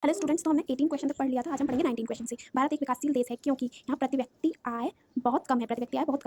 Hello students, तो हमने 18 question तक पढ़ लिया था। आज हम पढ़ेंगे 19 क्वेश्चन से। भारत एक विकासशील देश है क्योंकि यहाँ प्रति व्यक्ति आय बहुत कम है,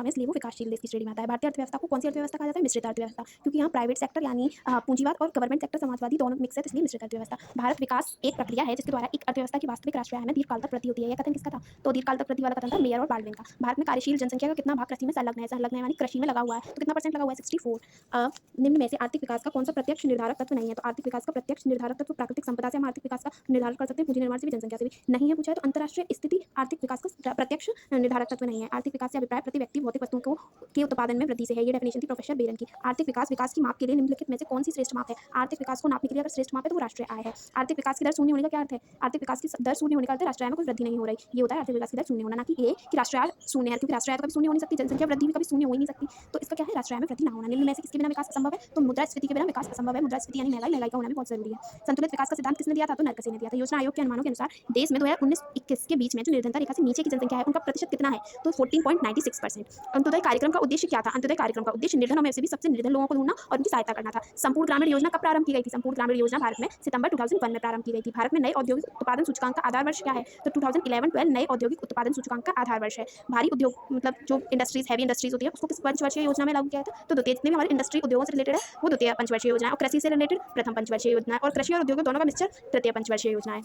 इसलिए वो विकासशील देश की श्रेणी में आता है। भारतीय अर्थव्यवस्था को कौन सी अर्थव्यवस्था कहा जाता है? मिश्रित अर्थव्यवस्था, क्योंकि यहाँ प्राइवेट सेक्टर यानी पूंजीवाद और गवर्नमेंट सेक्टर समाजवादी दोनों मिक्स है, इसलिए मिश्रित अर्थव्यवस्था। भारत विकास एक प्रक्रिया है जिसके द्वारा एक अर्थव्यवस्था की वास्तविक राष्ट्रीय आय में दीर्घकाल तक वृद्धि होती है। यह कथन किसका था? तो दीर्घकाल तक वृद्धि वाला कथन था मेयर और बाल्डविन का। भारत में कार्यशील जनसंख्या का कितना भाग कृषि में संलग्न है यानी कृषि में लगा हुआ है, तो कितना परसेंट लगा हुआ है? 64। निम्न में से आर्थिक विकास का कौन सा प्रत्यक्ष निर्धारक तत्व नहीं है? तो आर्थिक विकास का प्रत्यक्ष निर्धारक तत्व प्राकृतिक संपदा से हम आर्थिक विकास का निर्धारण कर सकते हैं, पूंजी निर्माण से भी, जनसंख्या से भी नहीं है। पूछा है तो अंतरराष्ट्रीय स्थिति आर्थिक विकास का प्रत्यक्ष निर्धारक तत्व नहीं है। आर्थिक विकास से अभिप्राय प्रति व्यक्ति भौतिक वस्तुओं को के उत्पादन में वृद्धि से है। ये डेफिनेशन थी प्रोफेसर बेरन की। आर्थिक विकास की माप के लिए निम्नलिखित में से कौन सी श्रेष्ठ माप है? आर्थिक विकास को नापने के लिए अगर श्रेष्ठ माप है तो वो राष्ट्रीय आय है। आर्थिक विकास की दर शून्य होने का क्या अर्थ है? आर्थिक विकास की दर शून्य होने का अर्थ है राष्ट्रीय आय में कोई वृद्धि नहीं हो रही। ये होता है आर्थिक विकास की दर शून्य होना, ना कि ये कि राष्ट्रीय आय शून्य है, क्योंकि राष्ट्रीय आय तो कभी शून्य हो नहीं सकती, जनसंख्या वृद्धि भी कभी शून्य हो ही नहीं सकती। तो इसका क्या है? राष्ट्रीय आय में वृद्धि ना होना। निम्न में से किसके बिना विकास असंभव है? तो मुद्रास्फीति के बिना विकास असंभव है। मुद्रास्फीति यानी महंगाई का होना भी बहुत जरूरी है। संतुलित विकास का सिद्धांत किसने दिया था? तो नरकसी ने दिया था। योजना आयोग के अनुमानों के अनुसार देश में 2019-21 के बीच में जो निर्धनता रेखा से नीचे की जनसंख्या है उनका प्रतिशत कितना है? तो 14.96%। अंत्योदय कार्यक्रम का उद्देश्य क्या था? अंत्योदय कार्यक्रम का उद्देश्य निर्धनों में से भी सबसे निर्धन लोगों को ढूंढना और उनकी सहायता करना था। संपूर्ण ग्रामीण योजना कब प्रारंभ की गई थी? संपूर्ण ग्रामीण योजना भारत में सितंबर 2001 में प्रारंभ की गई थी। भारत में नए औद्योगिक उत्पादन सूचकांक का आधार वर्ष क्या है? तो 2011-12 नए औद्योगिक उत्पादन सूचकांक का आधार वर्ष है। भारी उद्योग मतलब जो इंडस्ट्रीज, हैवी इंडस्ट्रीज होती है, उसको किस पंचवर्षीय योजना में लागू किया था? तो द्वितीय, जितने भी हमारे इंडस्ट्री उद्योगों से रिलेटेड है वो द्वितीय पंचवर्षीय योजना है, और कृषि से रिलेटेड प्रथम पंचवर्षीय योजना है, और कृषि और उद्योग दोनों का मिक्सचर तृतीय पंचवर्षीय योजना है।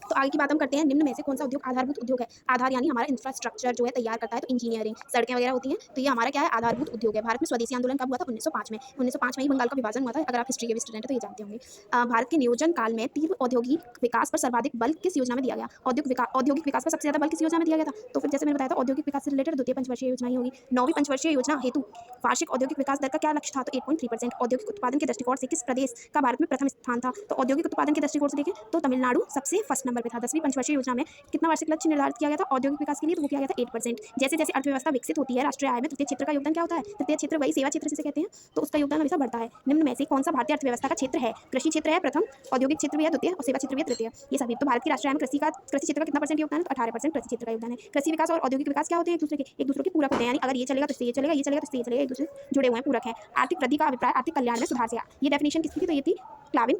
तो आगे की बात हम करते हैं। निम्न में से कौन सा उद्योग आधारभूत उद्योग है? आधार यानी हमारा इंफ्रास्ट्रक्चर जो है तैयार करता है, तो इंजीनियरिंग, सड़कें वगैरह होती हैं, तो ये हमारा क्या है? आधारभूत उद्योग है। भारत में स्वदेशी आंदोलन कब हुआ था? 1905 में। 1905 में ही बंगाल का विभाजन हुआ था। अगर आप हिस्ट्री के भी स्टूडेंट हैं तो ये जानते होंगे। भारत के नियोजन काल में तीव्र औद्योगिक विकास पर सर्वाधिक बल किस योजना में दिया गया? औद्योगिक विकास पर सबसे ज्यादा बल किस योजना में दिया गया था? तो फिर जैसे मैंने बताया था, औद्योगिक विकास से रिलेटेड द्वितीय पंचवर्षीय योजना ही होगी। नौवीं पंचवर्षीय योजना हेतु वार्षिक औद्योगिक विकास दर का क्या लक्ष्य था? तो 8.3%। औद्योगिक उत्पादन के दृष्टिकोण से किस प्रदेश का भारत में प्रथम स्थान था? तो औद्योगिक उत्पादन के दृष्टिकोण से देखें तो तमिलनाडु सबसे फर्स्ट नंबर पे था। 10वीं पंचवर्षीय योजना में कितना वार्षिक लक्ष्य निर्धारित किया गया था औद्योगिक विकास के लिए? तो वो किया गया था 8%। जैसे जैसे अर्थव्यवस्था विकसित होती है, राष्ट्रीय आय में तृतीय क्षेत्र का योगदान क्या होता है? तृतीय क्षेत्र वही सेवा क्षेत्र जिसे कहते हैं, तो उसका योगदान हमेशा बढ़ता है। निम्न में से कौन सा भारतीय अर्थव्यवस्था का क्षेत्र है? कृषि क्षेत्र है प्रथम, औद्योगिक क्षेत्र भी है द्वितीय, और सेवा क्षेत्र भी है तृतीय। ये सभी। तो भारत की राष्ट्रीय आय में कृषि क्षेत्र का कितना परसेंट योगदान है? तो 18% कृषि क्षेत्र का योगदान है। कृषि विकास और औद्योगिक विकास क्या होते हैं? एक दूसरे के पूरक होते हैं, यानी अगर ये चलेगा तो इससे ये चलेगा, ये चलेगा तो इससे ये चलेगा, एक दूसरे से जुड़े हुए हैं, पूरक हैं। आर्थिक वृद्धि का अभिप्राय आर्थिक कल्याण में सुधार से। ये डेफिनेशन किसकी थी? तो ये थी कॉलिन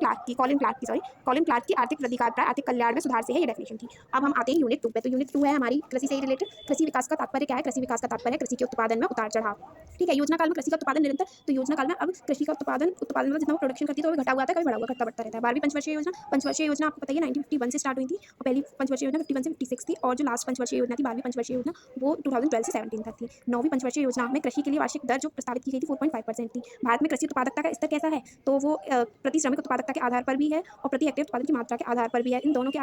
क्लार्क की आर्थिक वृद्धि का अभिप्राय आर्थिक कल्याण में सुधार से है। ये डेफिनेशन थी। अब हम आते हैं यूनिट 2 पे। तो यूनिट 2 है हमारी कृषि से रिलेटेड। कृषि विकास का तात्पर्य क्या है? कृषि विकास का तात्पर्य है कृषि के उत्पादन में उतार चढ़ाव। ठीक है। योजना काल में कृषि का उत्पादन निरंतर, तो योजना काल में अब कृषि का उत्पादन मतलब जितना वो प्रोडक्शन करती है तो वो घटा हुआ था, कभी बढ़ा हुआ, घटता बढ़ता रहता है। 12वीं पंचवर्षीय योजना आपको पता ही है 1951 से स्टार्ट हुई थी, और पहली पंचवर्षीय योजना 51 से 56 थी, और जो लास्ट पंचवर्षीय योजना थी 12वीं पंचवर्षीय योजना वो 2012 से 17 तक थी। 9वीं पंचवर्षीय योजना में कृषि के लिए वार्षिक दर जो प्रस्तावित की गई थी 4.5% थी। भारत में कृषि उत्पादकता का स्तर कैसा है? तो वो प्रति श्रमिक उत्पादकता के आधार पर भी है और प्रति हेक्टेयर उत्पादन की मात्रा के आधार पर भी है। इन दोनों के